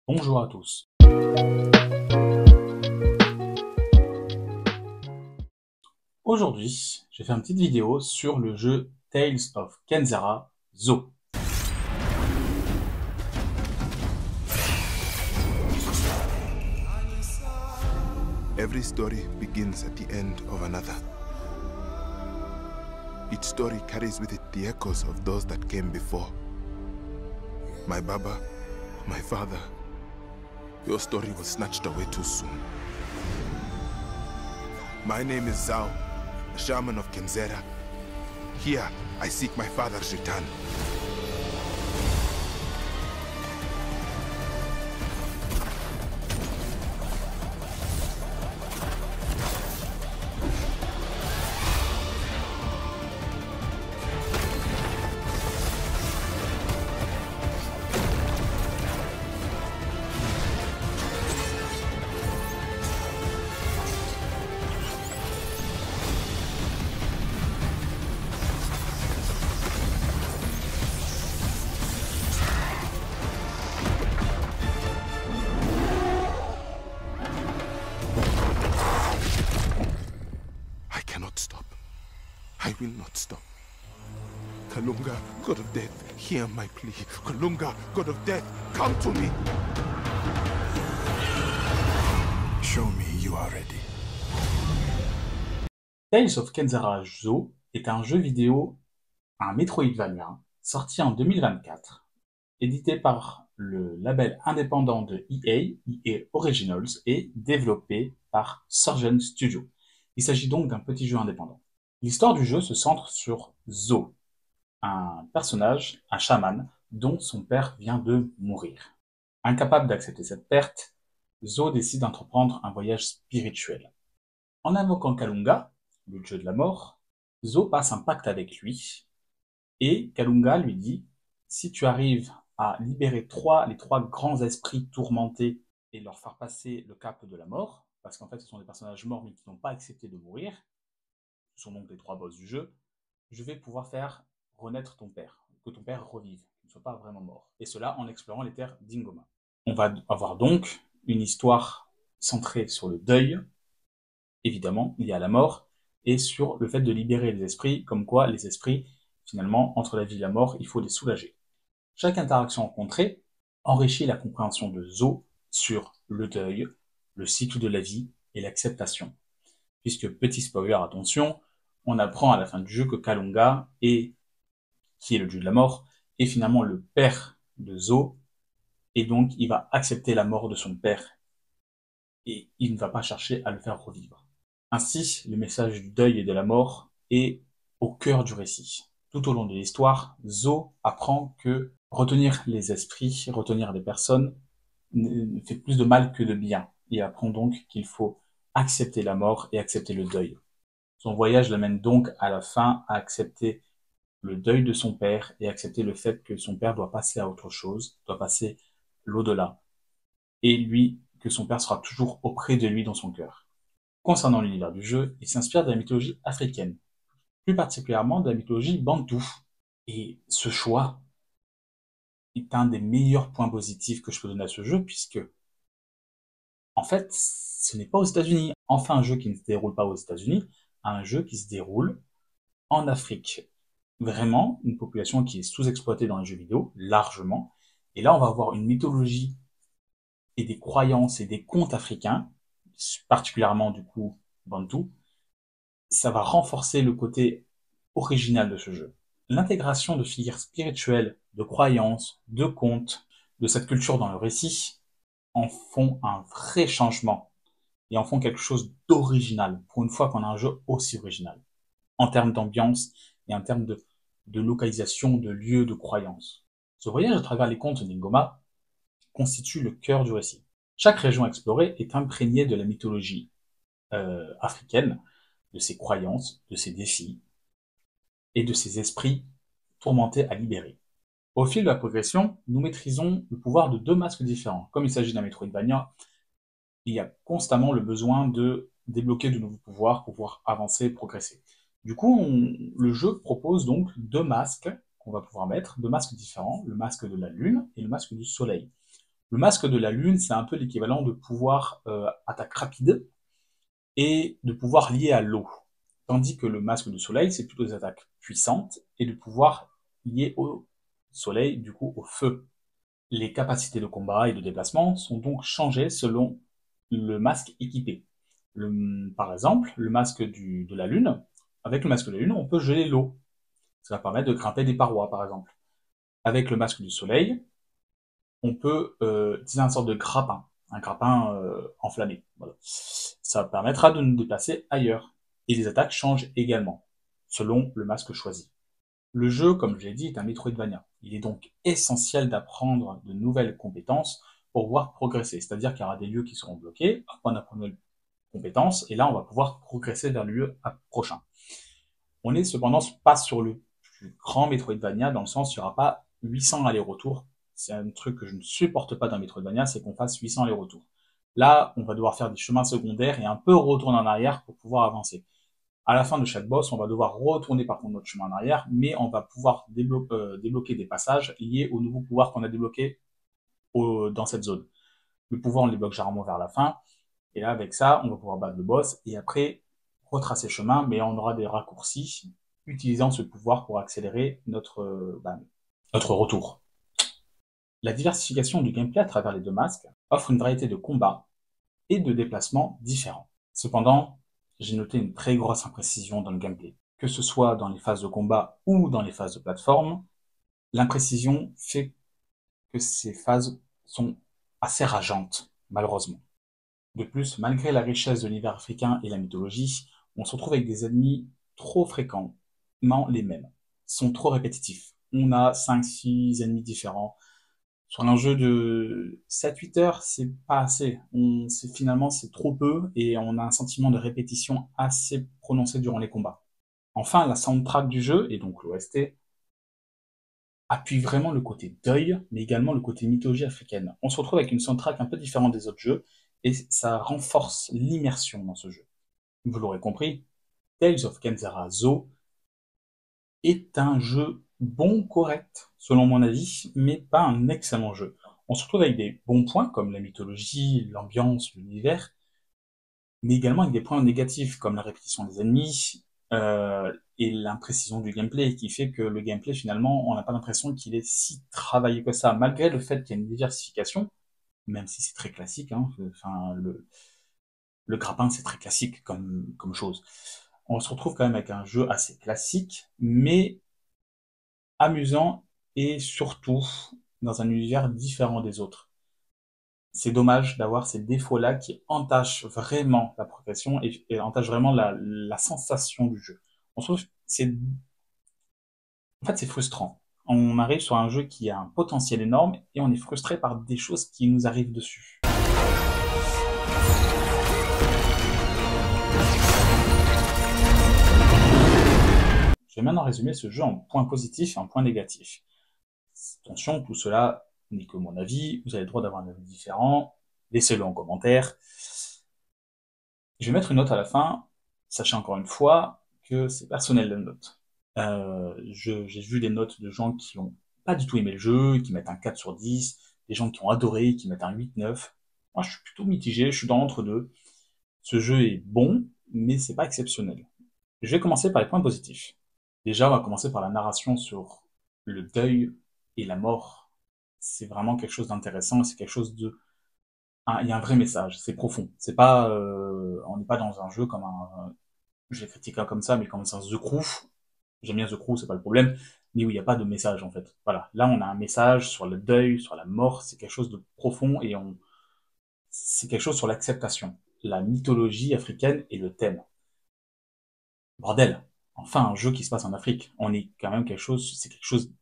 Bonjour à tous. Aujourd'hui, j'ai fait une petite vidéo sur le jeu Tales of Kenzera Zo. Every story begins at the end of another. Each story carries with it the echoes of those that came before. My Baba, my father, your story was snatched away too soon. My name is Zhao, a shaman of Kenzera. Here, I seek my father's return. I cannot stop. I will not stop. Kalunga, God of Death, hear my plea. Kalunga, God of Death, come to me. Show me you are ready. Tales of Kenzera Zo est un jeu vidéo, un Metroidvania, sorti en 2024, édité par le label indépendant de EA Originals et développé par Surgeon Studio. Il s'agit donc d'un petit jeu indépendant. L'histoire du jeu se centre sur Zo, un personnage, un chaman, dont son père vient de mourir. Incapable d'accepter cette perte, Zo décide d'entreprendre un voyage spirituel. En invoquant Kalunga, le dieu de la mort, Zo passe un pacte avec lui, et Kalunga lui dit « Si tu arrives à libérer les trois grands esprits tourmentés et leur faire passer le cap de la mort, parce qu'en fait ce sont des personnages morts mais qui n'ont pas accepté de mourir, ce sont donc les trois boss du jeu, je vais pouvoir faire renaître ton père, que ton père revive, qu'il ne soit pas vraiment mort. Et cela en explorant les terres d'Ingoma. On va avoir donc une histoire centrée sur le deuil, évidemment, lié à la mort, et sur le fait de libérer les esprits, comme quoi les esprits, finalement, entre la vie et la mort, il faut les soulager. Chaque interaction rencontrée enrichit la compréhension de Zo sur le deuil, le cycle de la vie et l'acceptation. Puisque, petit spoiler, attention, on apprend à la fin du jeu que Kalunga, qui est le dieu de la mort, est finalement le père de Zo, et donc il va accepter la mort de son père, et il ne va pas chercher à le faire revivre. Ainsi, le message du deuil et de la mort est au cœur du récit. Tout au long de l'histoire, Zo apprend que retenir les esprits, retenir les personnes, fait plus de mal que de bien. Il apprend donc qu'il faut accepter la mort et accepter le deuil. Son voyage l'amène donc à la fin à accepter le deuil de son père et accepter le fait que son père doit passer à autre chose, doit passer l'au-delà. Et lui, que son père sera toujours auprès de lui dans son cœur. Concernant l'univers du jeu, il s'inspire de la mythologie africaine, plus particulièrement de la mythologie bantoue. Et ce choix est un des meilleurs points positifs que je peux donner à ce jeu, puisque, en fait, ce n'est pas aux États-Unis. Enfin, un jeu qui ne se déroule pas aux États-Unis, un jeu qui se déroule en Afrique. Vraiment, une population qui est sous-exploitée dans les jeux vidéo, largement. Et là, on va avoir une mythologie et des croyances et des contes africains, particulièrement, du coup, bantou. Ça va renforcer le côté original de ce jeu. L'intégration de figures spirituelles, de croyances, de contes, de cette culture dans le récit, en font un vrai changement et en font quelque chose d'original, pour une fois qu'on a un jeu aussi original, en termes d'ambiance et en termes de localisation, de lieux, de croyances. Ce voyage à travers les contes d'Ingoma constitue le cœur du récit. Chaque région explorée est imprégnée de la mythologie africaine, de ses croyances, de ses défis et de ses esprits tourmentés à libérer. Au fil de la progression, nous maîtrisons le pouvoir de deux masques différents. Comme il s'agit d'un Metroidvania, il y a constamment le besoin de débloquer de nouveaux pouvoirs pour pouvoir avancer et progresser. Du coup, le jeu propose donc deux masques qu'on va pouvoir mettre, deux masques différents, le masque de la lune et le masque du soleil. Le masque de la lune, c'est un peu l'équivalent de pouvoir attaque rapide et de pouvoir lié à l'eau. Tandis que le masque du soleil, c'est plutôt des attaques puissantes et de pouvoir liés au soleil, du coup au feu. Les capacités de combat et de déplacement sont donc changées selon le masque équipé. Par exemple, le masque de la lune, avec le masque de la lune, on peut geler l'eau. Ça va permettre de grimper des parois, par exemple. Avec le masque du soleil, on peut utiliser une sorte de grappin, un grappin enflammé. Voilà. Ça permettra de nous déplacer ailleurs. Et les attaques changent également, selon le masque choisi. Le jeu, comme je l'ai dit, est un Metroidvania. Il est donc essentiel d'apprendre de nouvelles compétences pour pouvoir progresser. C'est-à-dire qu'il y aura des lieux qui seront bloqués, on apprend de nouvelles compétences, et là, on va pouvoir progresser vers le lieu prochain. On n'est cependant pas sur le plus grand Metroidvania, dans le sens où il n'y aura pas 800 allers-retours. C'est un truc que je ne supporte pas dans Metroidvania, c'est qu'on fasse 800 allers-retours. Là, on va devoir faire des chemins secondaires et un peu retourner en arrière pour pouvoir avancer. À la fin de chaque boss, on va devoir retourner par contre notre chemin en arrière, mais on va pouvoir débloquer des passages liés aux nouveaux pouvoirs qu'on a débloqués dans cette zone. Le pouvoir, on les bloque généralement vers la fin, et là, avec ça, on va pouvoir battre le boss, et après, retracer chemin, mais on aura des raccourcis utilisant ce pouvoir pour accélérer notre retour. La diversification du gameplay à travers les deux masques offre une variété de combats et de déplacements différents. Cependant, j'ai noté une très grosse imprécision dans le gameplay. Que ce soit dans les phases de combat ou dans les phases de plateforme, l'imprécision fait que ces phases sont assez rageantes, malheureusement. De plus, malgré la richesse de l'univers africain et la mythologie, on se retrouve avec des ennemis trop fréquents, non les mêmes, sont trop répétitifs. On a 5-6 ennemis différents. Sur un jeu de 7-8 heures, c'est pas assez. Finalement, c'est trop peu et on a un sentiment de répétition assez prononcé durant les combats. Enfin, la soundtrack du jeu, et donc l'OST, appuie vraiment le côté deuil, mais également le côté mythologie africaine. On se retrouve avec une soundtrack un peu différente des autres jeux, et ça renforce l'immersion dans ce jeu. Vous l'aurez compris, Tales of Kenzera Zo est un jeu bon, correct, selon mon avis, mais pas un excellent jeu. On se retrouve avec des bons points, comme la mythologie, l'ambiance, l'univers, mais également avec des points négatifs, comme la répétition des ennemis, et l'imprécision du gameplay, qui fait que le gameplay, finalement, on n'a pas l'impression qu'il est si travaillé que ça, malgré le fait qu'il y ait une diversification, même si c'est très classique, hein, enfin, le grappin, c'est très classique comme chose. On se retrouve quand même avec un jeu assez classique, mais amusant et surtout dans un univers différent des autres. C'est dommage d'avoir ces défauts-là qui entachent vraiment la progression et entachent vraiment la sensation du jeu. On se trouve, en fait, c'est frustrant. On arrive sur un jeu qui a un potentiel énorme et on est frustré par des choses qui nous arrivent dessus. Je vais maintenant résumer ce jeu en points positifs et en points négatifs. Attention, tout cela n'est que mon avis, vous avez le droit d'avoir un avis différent, laissez-le en commentaire. Je vais mettre une note à la fin, sachez encore une fois que c'est personnel la note. J'ai vu des notes de gens qui ont pas du tout aimé le jeu, qui mettent un 4 sur 10, des gens qui ont adoré, qui mettent un 8-9. Moi, je suis plutôt mitigé, je suis dans l'entre-deux. Ce jeu est bon, mais c'est pas exceptionnel. Je vais commencer par les points positifs. Déjà, on va commencer par la narration sur le deuil et la mort. C'est vraiment quelque chose d'intéressant, c'est quelque chose de... Il y a un vrai message, c'est profond. C'est pas, on n'est pas dans un jeu comme je l'ai critiqué comme ça, mais comme ça, The Crew. J'aime bien The Crew, c'est pas le problème, mais où il n'y a pas de message en fait. Voilà, là on a un message sur le deuil, sur la mort, c'est quelque chose de profond et c'est quelque chose sur l'acceptation, la mythologie africaine et le thème. Bordel, enfin un jeu qui se passe en Afrique. On est quand même c'est quelque chose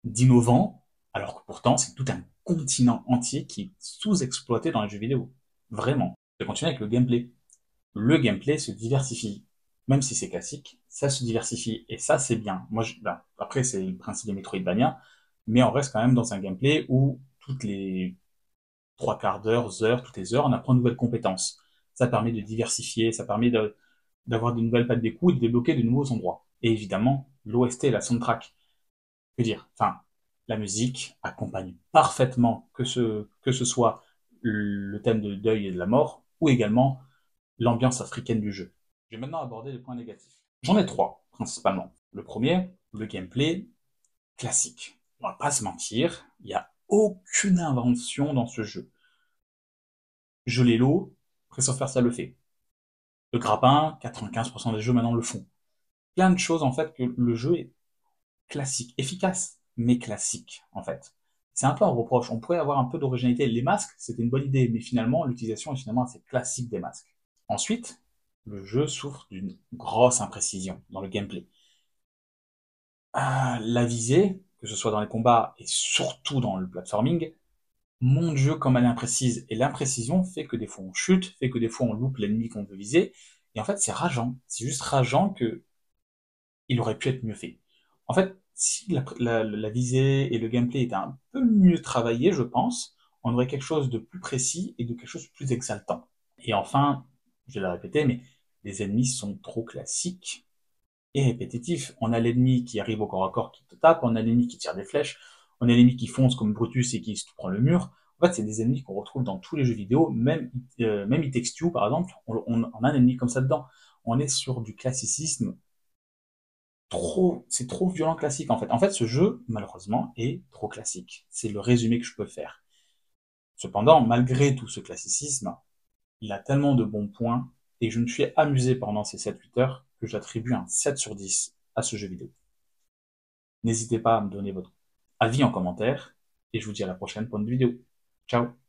d'innovant, alors que pourtant c'est tout un continent entier qui est sous-exploité dans les jeux vidéo. Vraiment. Je vais continuer avec le gameplay. Le gameplay se diversifie. Même si c'est classique, ça se diversifie. Et ça, c'est bien. Après, c'est le principe des Metroidvania, mais on reste quand même dans un gameplay où toutes les trois quarts d'heure, toutes les heures, on apprend de nouvelles compétences. Ça permet de diversifier, ça permet d'avoir de nouvelles pattes des coups et de débloquer de nouveaux endroits. Et évidemment, l'OST et la soundtrack. Que dire? Enfin, La musique accompagne parfaitement que ce soit le thème de deuil et de la mort, ou également l'ambiance africaine du jeu. Je vais maintenant aborder les points négatifs. J'en ai trois, principalement. Le premier, le gameplay classique. On va pas se mentir, il n'y a aucune invention dans ce jeu. Geler l'eau, Prince of Persia le fait. Le grappin, 95% des jeux maintenant le font. Plein de choses, en fait, que le jeu est classique, efficace, mais classique, en fait. C'est un peu un reproche. On pourrait avoir un peu d'originalité. Les masques, c'était une bonne idée, mais finalement, l'utilisation est finalement assez classique des masques. Ensuite, le jeu souffre d'une grosse imprécision dans le gameplay. La visée, que ce soit dans les combats et surtout dans le platforming, mon Dieu, comme elle est imprécise. Et l'imprécision fait que des fois on chute, fait que des fois on loupe l'ennemi qu'on veut viser. Et en fait, c'est rageant. C'est juste rageant que il aurait pu être mieux fait. En fait, si la visée et le gameplay étaient un peu mieux travaillés, je pense, on aurait quelque chose de plus précis et de quelque chose de plus exaltant. Et enfin, je vais le répéter, mais les ennemis sont trop classiques et répétitifs. On a l'ennemi qui arrive au corps à corps qui te tape, on a l'ennemi qui tire des flèches, on a l'ennemi qui fonce comme Brutus et qui se prend le mur. En fait, c'est des ennemis qu'on retrouve dans tous les jeux vidéo, même It Takes Two, par exemple, on a un ennemi comme ça dedans. On est sur du classicisme c'est trop violent classique en fait. En fait, ce jeu, malheureusement, est trop classique. C'est le résumé que je peux faire. Cependant, malgré tout ce classicisme, il a tellement de bons points et je me suis amusé pendant ces 7-8 heures que j'attribue un 7 sur 10 à ce jeu vidéo. N'hésitez pas à me donner votre avis en commentaire et je vous dis à la prochaine pour une vidéo. Ciao!